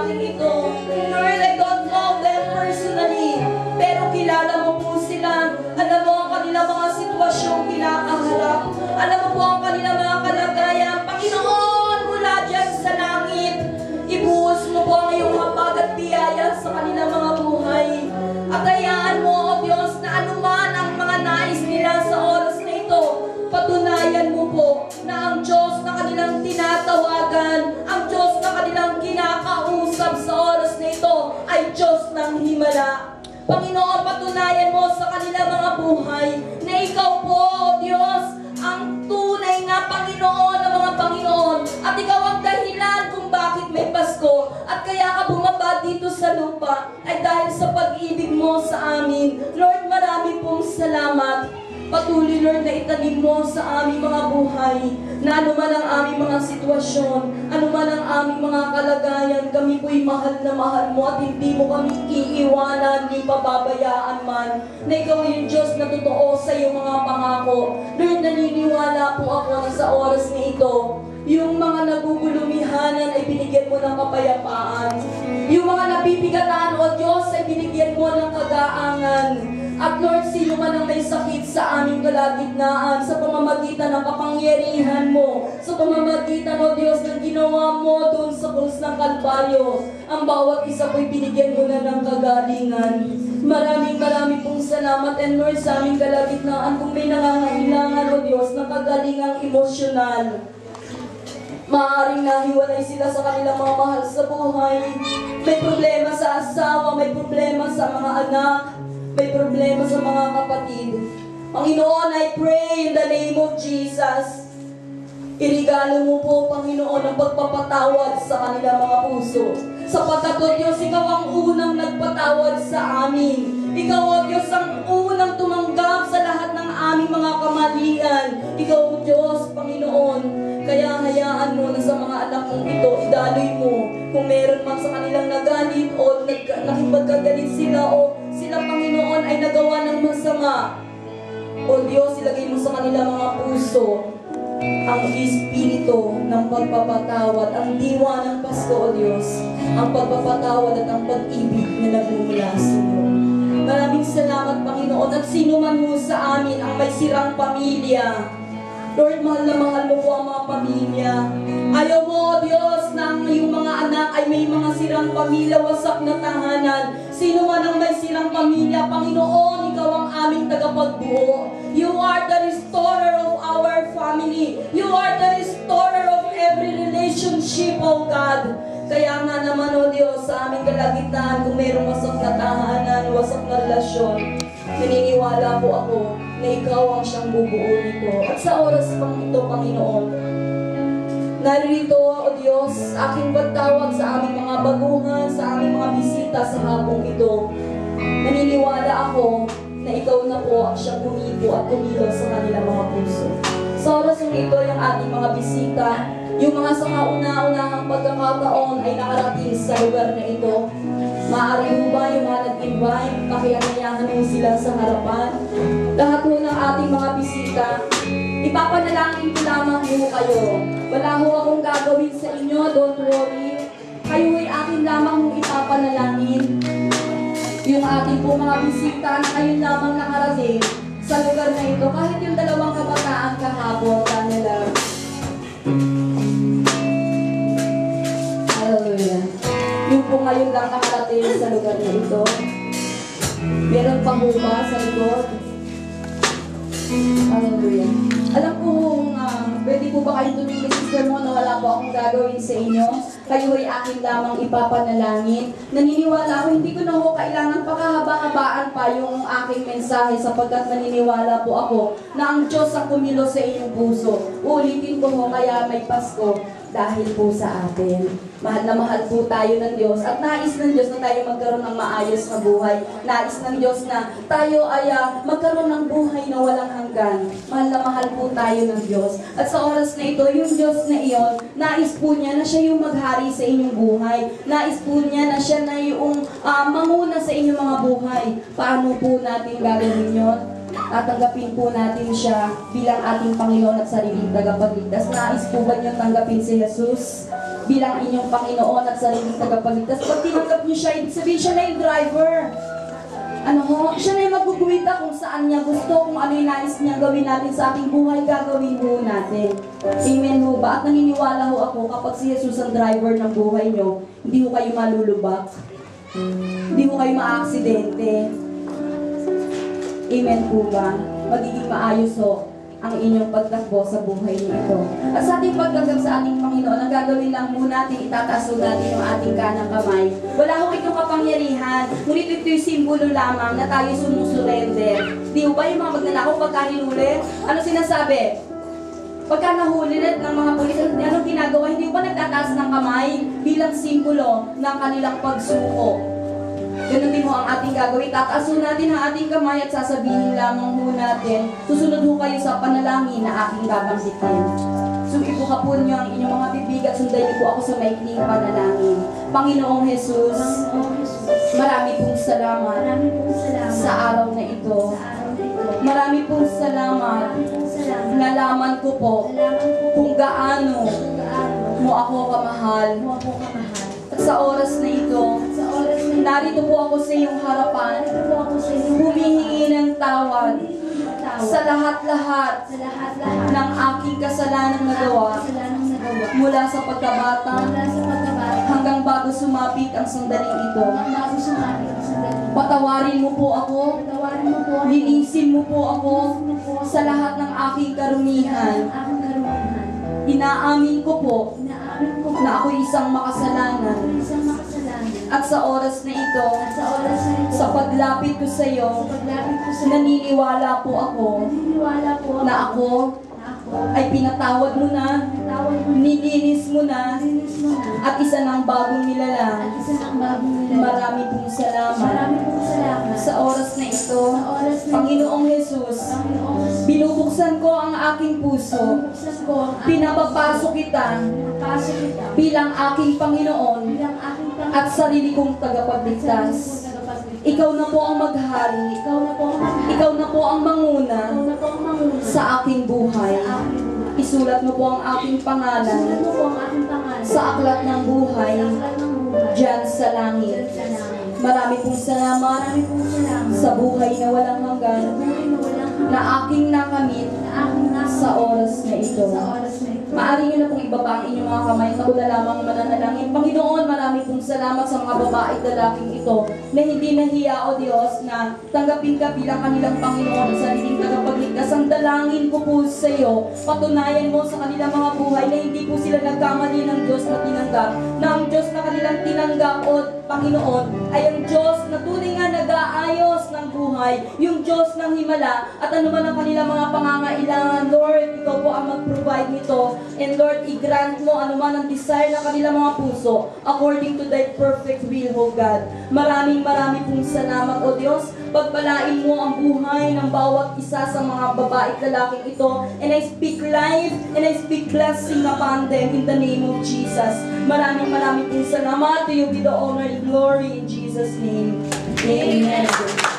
pamilya ito. Lord, I don't know them personally, pero kilala mo po sila. Alam mo ang kanilang mga sitwasyong kinakaharap. Alam mo po ang kanilang mga kalagayan. Panginoon, mula dyan sa langit, ibuhos mo po ang iyong habag at biyaya sa kanilang mga buhay. At hayaan mo, O Diyos, na anuman ang mga nais nila sa oras na ito, patunayan mo po na ang Diyos na kanilang tinatawagan, ang Diyos na kanilang kinakausap sa oras na ito ay Diyos ng himala. Panginoon, patunayan mo sa kanilang mga buhay na ikaw po, O Diyos, ang tunay na Panginoon ng mga Panginoon. At ikaw ang dahilan kung bakit may Pasko. At kaya ka bumaba dito sa lupa ay dahil sa pag-ibig mo sa amin. Lord, marami pong salamat. Patuloy, Lord, na itanim mo sa aming mga buhay na anuman ang aming mga sitwasyon, anuman ang aming mga kalagayan, kami po'y mahal na mahal mo at hindi mo kami iiwanan, ni pababayaan man, na ikaw yung Diyos na totoo sa iyong mga pangako. Lord, naniniwala po ako na sa oras na ito, yung mga nagugulumihanan ay binigyan mo ng kapayapaan. Yung mga nabibigatan, O Diyos, ay binigyan mo ng kagaangan. At Lord, sino man ang may sakit sa aming kalagitnaan, sa pamamagitan ng kapangyarihan mo, sa pamamagitan, O Diyos, ng ginawa mo doon sa krus ng Kalbaryo, ang bawat isa po'y binigyan mo na ng kagalingan. Maraming pong salamat, and Lord, sa aming kalagitnaan, kung may nangangailangan, O Diyos, ng kagalingang emosyonal, maaaring nahiwalay sila sa kanilang mga mahal sa buhay, may problema sa asawa, may problema sa mga anak, may problema sa mga kapatid. Panginoon, I pray in the name of Jesus, irigalo mo po, Panginoon, ang pagpapatawad sa kanilang mga puso. Sapagkat, O Diyos, ikaw ang unang nagpatawad sa amin. Ikaw, O Diyos, ang unang tumanggap sa lahat ng aming mga kamalian. Ikaw, O Diyos, Panginoon, kaya hayaan mo na sa mga anak mong ito, idaloy mo. Kung meron man sa kanilang nagalit o nakipagkagalit sila o sila, Panginoon, ay nagawa ng masama, O Diyos, ilagay mo sa kanilang mga puso ang espiritu ng pagpapatawad, ang diwa ng Pasko, O Diyos, ang pagpapatawad at ang pag-ibig na nagmumula sa iyo. Maraming salamat, Panginoon, at sino man mo sa amin ang may sirang pamilya, Lord, mahal na mahal mo po ang mga pamilya. Ayaw mo, O Diyos, na yung mga anak ay may mga sirang pamilya, wasak na tahanan. Sino man ang may sirang pamilya, Panginoon, ikaw ang aming tagapagbuo. You are the restorer of our family. You are the restorer of every relationship, O God. Kaya nga naman, O Diyos, sa aming kalagitnaan, kung mayroong wasak na tahanan, wasak na relasyon, naniniwala po ako na ikaw ang siyang bubuo nito. At sa oras pang ito, Panginoon, naririto, O Diyos, aking pagtawag sa aming mga baguhan, sa aming mga bisita sa hapong ito. Naniniwala ako na ikaw na po ang siyang bumibo at kumilos sa kanilang mga puso. Sa oras ng ito, yung ating mga bisita, yung mga sa kauna-unahang pagkakataon ay nakarating sa lugar na ito. Maaari mo ba yung mga nag-invite, pakianayahan mo sila sa harapan? Lahat mo ng ating mga bisita, ipapanalangin ko lamang mo kayo. Wala ho akong gagawin sa inyo, don't worry. Kayo ay akin lamang mong ipapanalangin. Yung ating po mga bisita na ngayon lamang nakarating sa lugar na ito, kahit yung dalawang kabataan kahapon, kanila. Hallelujah. Yung po ngayon lang nakarating sa lugar na ito. Meron pang ba sa likod? Hallelujah. Alam ko pwede po ba kayo tumingin sa sister mo na wala po akong gagawin sa inyo? Kayo ay akin lamang ipapanalangin. Naniniwala ako, hindi ko na ho kailangan pakahaba-habaan pa yung aking mensahe sapagkat naniniwala po ako na ang Diyos ang kumilos sa inyong puso. Ulitin ko ho, kaya may Pasko dahil po sa atin. Mahal na mahal po tayo ng Diyos at nais ng Diyos na tayo magkaroon ng maayos na buhay. Nais ng Diyos na tayo ay magkaroon ng buhay na walang hanggan. Mahal na mahal po tayo ng Diyos. At sa oras na ito, yung Diyos na iyon, nais po niya na siya yung maghari sa inyong buhay. Nais po niya na siya na yung manguna sa inyong mga buhay. Paano po natin gagawin yun? Tatanggapin po natin siya bilang ating Panginoon at sariling tagapagligtas. Nais po ba niyong tanggapin si Jesus? bilang inyong Panginoon at sariling tagapagligtas. Pag tinanggap niyo siya, ibig sabihin siya na yung driver. Ano ho? Siya na yung magguguwita kung saan niya gusto, kung ano yung nais niya gawin natin sa ating buhay, gagawin ho natin. Amen ho ba? At naniniwala ho ako, kapag si Jesus ang driver ng buhay niyo, hindi ho kayo malulubak. Hindi ho kayo maaksidente. Amen po ba? Magiging maayos ho ang inyong pagtakbo sa buhay niyo ito. At sa ating pagtanggap sa ating Panginoon, ang gagawin lang muna natin, itataas natin yung ating kanang kamay. Wala ho itong kapangyarihan, ngunit ito yung simbolo lamang na tayo sumusurrender. Di ba yung mga magnanakaw pagka hinuli? Ano sinasabi? Pagka nahuli ng mga pulis, anong ginagawa? Hindi ba nagtataas ng kamay bilang simbolo ng kanilang pagsuko? Ganun din ho ang ating gagawin. Tataasun natin ang ating kamay at sasabihin lamang ho natin, susunod ho kayo sa panalangin na aking babanggitin. So ibuhapon niyo ang inyong mga bibig at sundan niyo po ako sa maikling panalangin. Panginoong Jesus, marami pong salamat sa araw na ito. Marami pong salamat. Nalaman ko po kung gaano mo ako kamahal. At sa oras na ito, narito po ako sa iyong harapan, humihingi ng tawad sa lahat-lahat ng aking kasalanang nagawa mula sa pagkabata hanggang bago sumapit ang sandaling ito. Patawarin mo po ako, linisin mo po ako sa lahat ng aking karumihan. Inaamin ko po na ako isang makasalanan. At sa oras na ito, sa paglapit ko sa iyo, naniniwala po ako na ako ay pinatawad mo na, nilinis mo na, at isa ng bagong nilalang. Marami pong salamat. Sa oras na ito, Panginoong Jesus, binubuksan ko ang aking puso, pinapapasok kita bilang aking Panginoon at sarili kong tagapagligtas. Ikaw na po ang maghari. Ikaw na po ang manguna sa aking buhay. Isulat mo po ang aking pangalan sa aklat ng buhay diyan sa langit. Marami pong salamat sa buhay na walang hanggan na aking nakamit sa oras na ito. Maaari nyo na pong ibaba ang inyong mga kamay at ako na lamang mananalangin. Panginoon, marami pong salamat sa mga babae at lalaking ito na hindi nahiya, O Diyos, na tanggapin ka bilang kanilang Panginoon at sariling tagapagligtas. Ang dalangin ko po sa iyo, patunayan mo sa kanilang mga buhay na hindi po sila nagkamali ng Diyos na tinanggap. Na ang Diyos na kanilang tinanggap, O Panginoon, ay ang Diyos na tunay nga nag-aayos ng buhay, yung Diyos ng himala, at anuman ang kanilang mga pangangailangan. Lord, ikaw po ang mag-provide nito. And Lord, i-grant mo anuman ang desire ng kanilang mga puso according to thy perfect will, O God. Maraming pong salamat, O Diyos. Pagpalain mo ang buhay ng bawat isa sa mga babae at lalaking ito. And I speak life and I speak blessing upon them in the name of Jesus. Maraming pong salamat. To you be the honor and glory in Jesus' name. Amen.